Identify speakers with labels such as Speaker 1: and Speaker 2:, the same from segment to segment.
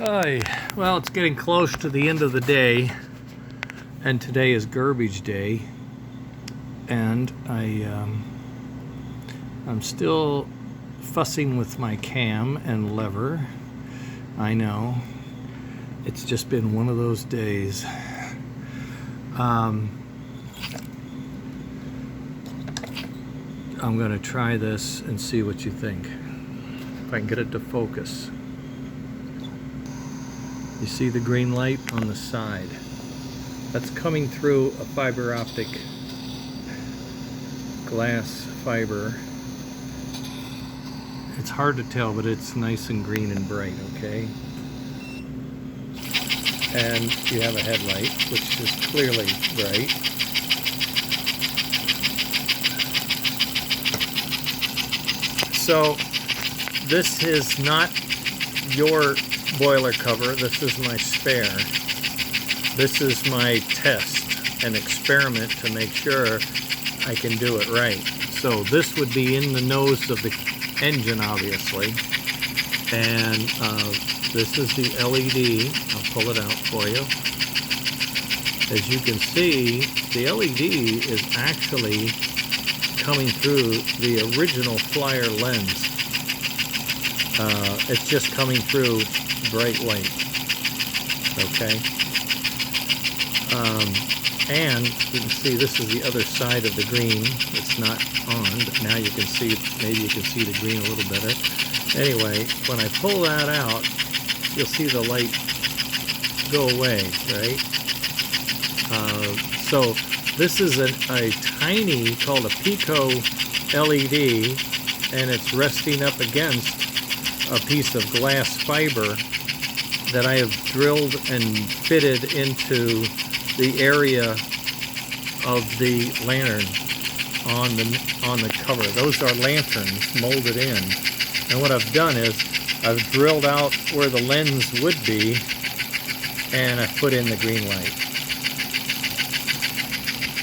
Speaker 1: Hi. Well, it's getting close to the end of the day, and today is garbage day, and I'm still fussing with my cam and lever. I know, it's just been one of those days. I'm gonna try this and see what you think, if I can get it to focus. You see the green light on the side? That's coming through a fiber optic glass fiber. It's hard to tell, but it's nice and green and bright, okay? And you have a headlight, which is clearly bright. So this is not your boiler cover, this is my spare. This is my test and experiment to make sure I can do it right. So this would be in the nose of the engine, obviously. And this is the LED. I'll pull it out for you. As you can see, the LED is actually coming through the original flyer lens. It's just coming through bright white, okay? And you can see this is the other side of the green. It's not on, but now you can see, maybe you can see the green a little better. Anyway, when I pull that out, you'll see the light go away, right? So this is a tiny, called a Pico LED, and it's resting up against a piece of glass fiber that I have drilled and fitted into the area of the lantern on the cover. Those are lanterns molded in. And what I've done is I've drilled out where the lens would be, and I put in the green light.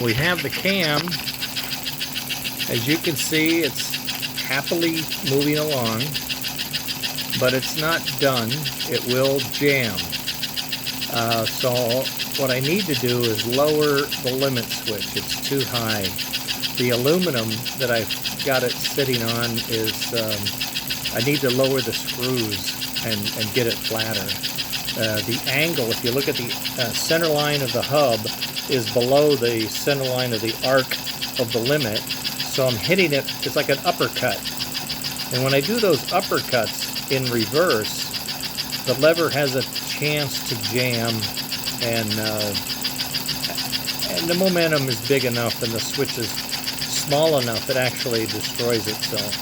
Speaker 1: We have the cam. As you can see, it's happily moving along, but it's not done. It will jam. So what I need to do is lower the limit switch. It's too high. The aluminum that I've got it sitting on is, I need to lower the screws and get it flatter. The angle, if you look at the center line of the hub, is below the center line of the arc of the limit. So I'm hitting it, it's like an uppercut. And when I do those uppercuts in reverse, the lever has a chance to jam, and the momentum is big enough and the switch is small enough it actually destroys itself.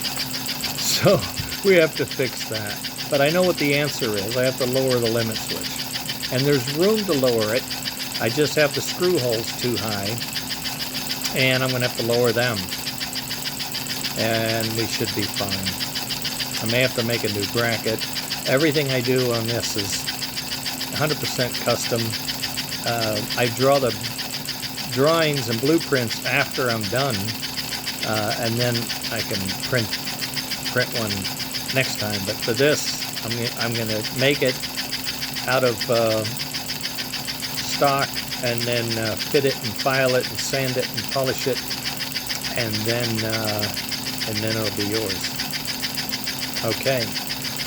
Speaker 1: So we have to fix that. But I know what the answer is. I have to lower the limit switch. And there's room to lower it. I just have the screw holes too high, and I'm going to have to lower them. And we should be fine. I may have to make a new bracket. Everything I do on this is 100% custom. I draw the drawings and blueprints after I'm done, and then I can print one next time. But for this, I'm going to make it out of stock, and then fit it and file it and sand it and polish it, and then it'll be yours. Okay,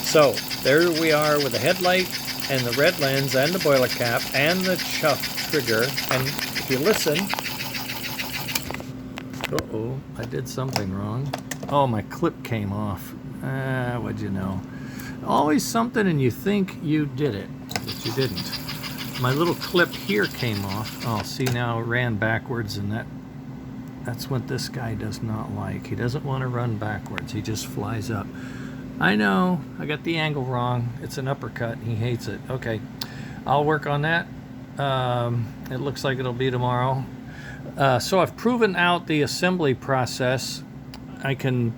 Speaker 1: so there we are with the headlight and the red lens and the boiler cap and the chuff trigger. And if you listen, uh-oh, I did something wrong. Oh, my clip came off. What'd you know? Always something and you think you did it, but you didn't. My little clip here came off. Oh, see, now it ran backwards, and that's what this guy does not like. He doesn't want to run backwards. He just flies up. I know, I got the angle wrong. It's an uppercut. He hates it. Okay, I'll work on that. It looks like it'll be tomorrow. So I've proven out the assembly process. I can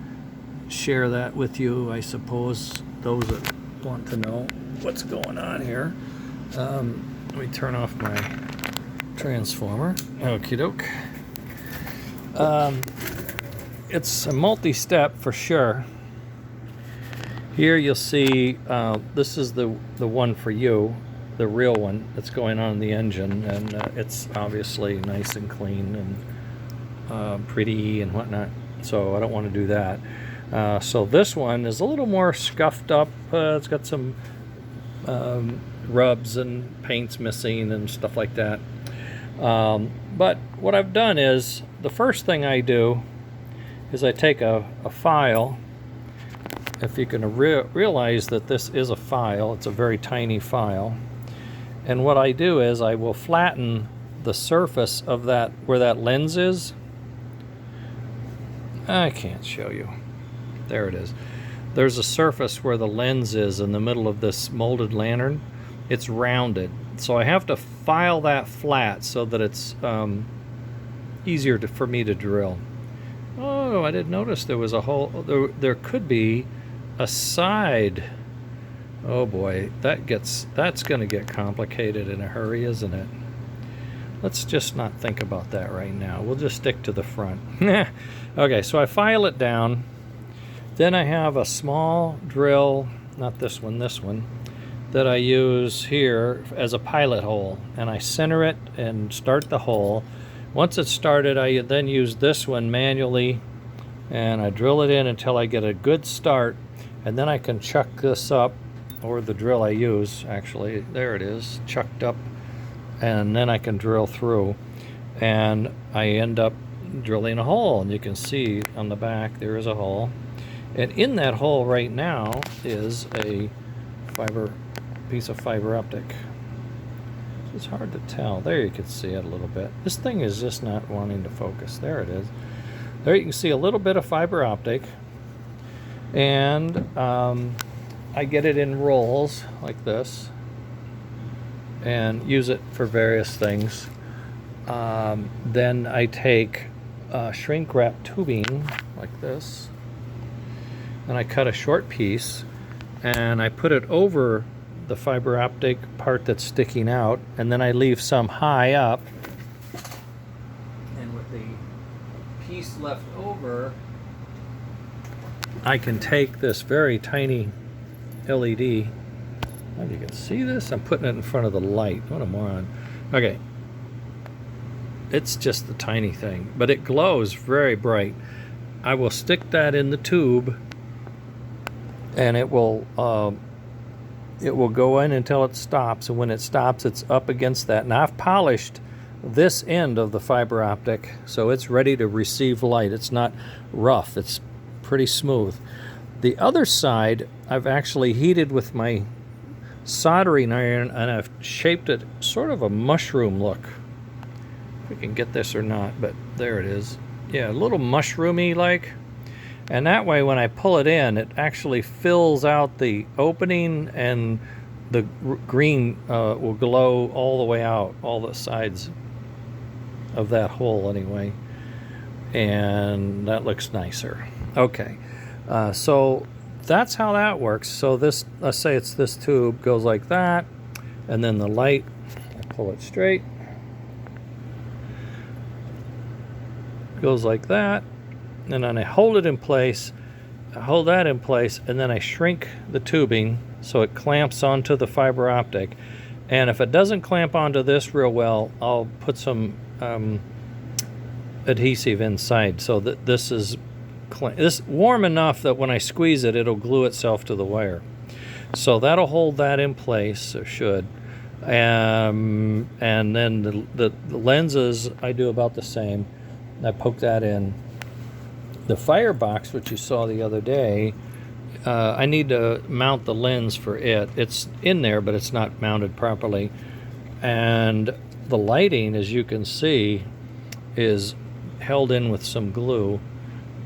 Speaker 1: share that with you, I suppose, those that want to know what's going on here. Let me turn off my transformer. Okie doke. It's a multi-step for sure. Here you'll see, this is the one for you, the real one that's going on in the engine, and it's obviously nice and clean and pretty and whatnot, so I don't want to do that. So this one is a little more scuffed up. It's got some rubs and paints missing and stuff like that. But what I've done is, the first thing I do is I take a file. If you can realize that this is a file, it's a very tiny file. And what I do is I will flatten the surface of that, where that lens is. I can't show you. There it is. There's a surface where the lens is in the middle of this molded lantern. It's rounded. So I have to file that flat so that it's easier for me to drill. Oh, I didn't notice there was a hole. There could be a side. Oh boy, that's going to get complicated in a hurry, isn't it? Let's just not think about that right now. We'll just stick to the front. Okay, so I file it down. Then I have a small drill, not this one, that I use here as a pilot hole. And I center it and start the hole. Once it's started, I then use this one manually, and I drill it in until I get a good start, and then I can chuck this up, or the drill I use, actually, there it is, chucked up, and then I can drill through, and I end up drilling a hole, and you can see on the back there is a hole, and in that hole right now is a piece of fiber optic. It's hard to tell. There you can see it a little bit. This thing is just not wanting to focus. There it is. There you can see a little bit of fiber optic, and I get it in rolls like this and use it for various things. Then I take shrink wrap tubing like this, and I cut a short piece and I put it over the fiber optic part that's sticking out, and then I leave some high up, and with the piece left over I can take this very tiny LED. Oh, you can see this? I'm putting it in front of the light. What a moron. Okay, it's just a tiny thing, but it glows very bright. I will stick that in the tube, and it will go in until it stops, and when it stops, it's up against that. And I've polished this end of the fiber optic, so it's ready to receive light. It's not rough, it's pretty smooth. The other side, I've actually heated with my soldering iron, and I've shaped it sort of a mushroom look. If we can get this or not, but there it is. Yeah, a little mushroomy like. And that way, when I pull it in, it actually fills out the opening, and the green will glow all the way out, all the sides of that hole anyway. And that looks nicer. Okay, so that's how that works. So this, let's say it's this tube, goes like that, and then the light, I pull it straight, goes like that. And then I hold it in place, I hold that in place, and then I shrink the tubing so it clamps onto the fiber optic. And if it doesn't clamp onto this real well, I'll put some adhesive inside so that this is warm enough that when I squeeze it, it'll glue itself to the wire. So that'll hold that in place, or should. And then the lenses, I do about the same. I poke that in. The firebox, which you saw the other day, I need to mount the lens for it. It's in there, but it's not mounted properly. And the lighting, as you can see, is held in with some glue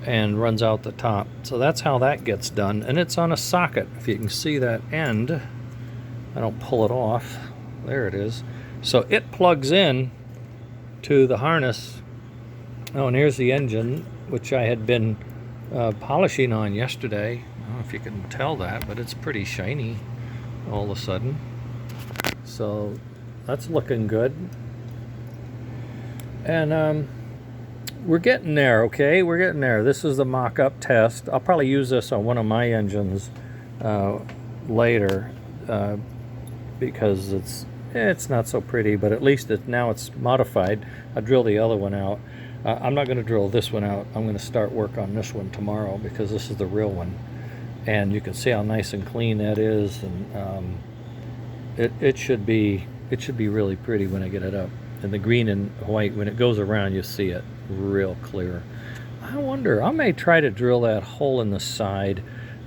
Speaker 1: and runs out the top. So that's how that gets done. And it's on a socket. If you can see that end, I don't pull it off. There it is. So it plugs in to the harness. Oh, and here's the engine, which I had been polishing on yesterday. I don't know if you can tell that, but it's pretty shiny all of a sudden. So that's looking good. And we're getting there, okay? We're getting there. This is the mock-up test. I'll probably use this on one of my engines later because it's not so pretty, but at least now it's modified. I'll drill the other one out. I'm not going to drill this one out. I'm going to start work on this one tomorrow because this is the real one, and you can see how nice and clean that is, and it should be really pretty when I get it up. And the green and white, when it goes around, you see it real clear. I wonder, I may try to drill that hole in the side.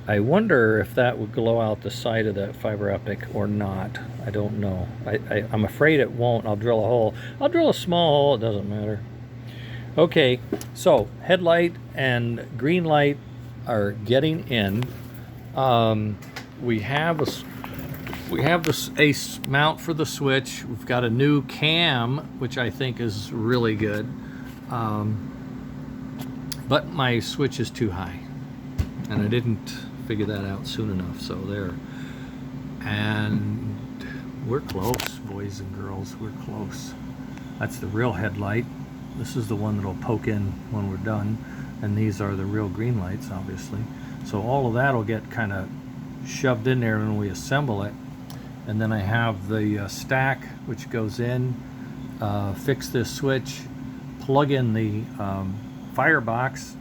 Speaker 1: I wonder if that would glow out the side of that fiber optic or not. I don't know. I'm afraid it won't. I'll drill a hole. I'll drill a small hole, it doesn't matter. Okay, so headlight and green light are getting in. We have this ace mount for the switch. We've got a new cam, which I think is really good. But my switch is too high, and I didn't figure that out soon enough, so there. And we're close, boys and girls, we're close. That's the real headlight. This is the one that'll poke in when we're done, and these are the real green lights, obviously. So all of that will get kind of shoved in there when we assemble it. And then I have the stack, which goes in, fix this switch, plug in the firebox,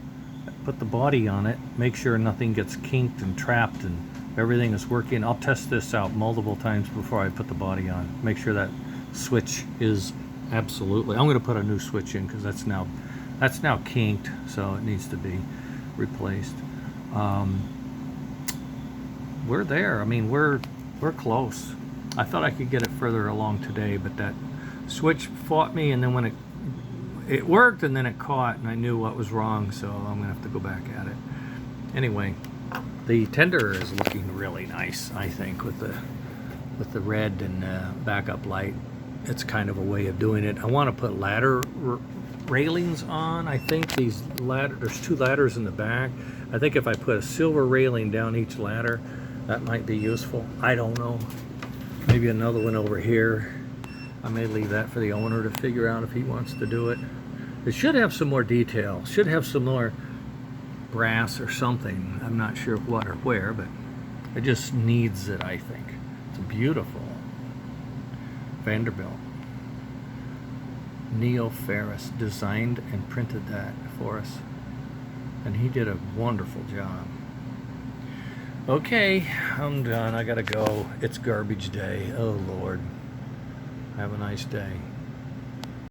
Speaker 1: put the body on it, make sure nothing gets kinked and trapped and everything is working. I'll test this out multiple times before I put the body on. Make sure that switch is absolutely. I'm going to put a new switch in because that's now kinked, so it needs to be replaced. We're there. I mean, we're close. I thought I could get it further along today, but that switch fought me, and then when it worked, and then it caught, and I knew what was wrong, so I'm gonna have to go back at it. Anyway, the tender is looking really nice, I think, with the red and backup light. It's kind of a way of doing it. I want to put ladder railings on. I think there's two ladders in the back. I think if I put a silver railing down each ladder, that might be useful. I don't know. Maybe another one over here. I may leave that for the owner to figure out if he wants to do it. It should have some more detail. Should have some more brass or something. I'm not sure what or where, but it just needs it, I think. It's beautiful. Vanderbilt. Neil Ferris designed and printed that for us. And he did a wonderful job. Okay, I'm done. I gotta go. It's garbage day. Oh, Lord. Have a nice day.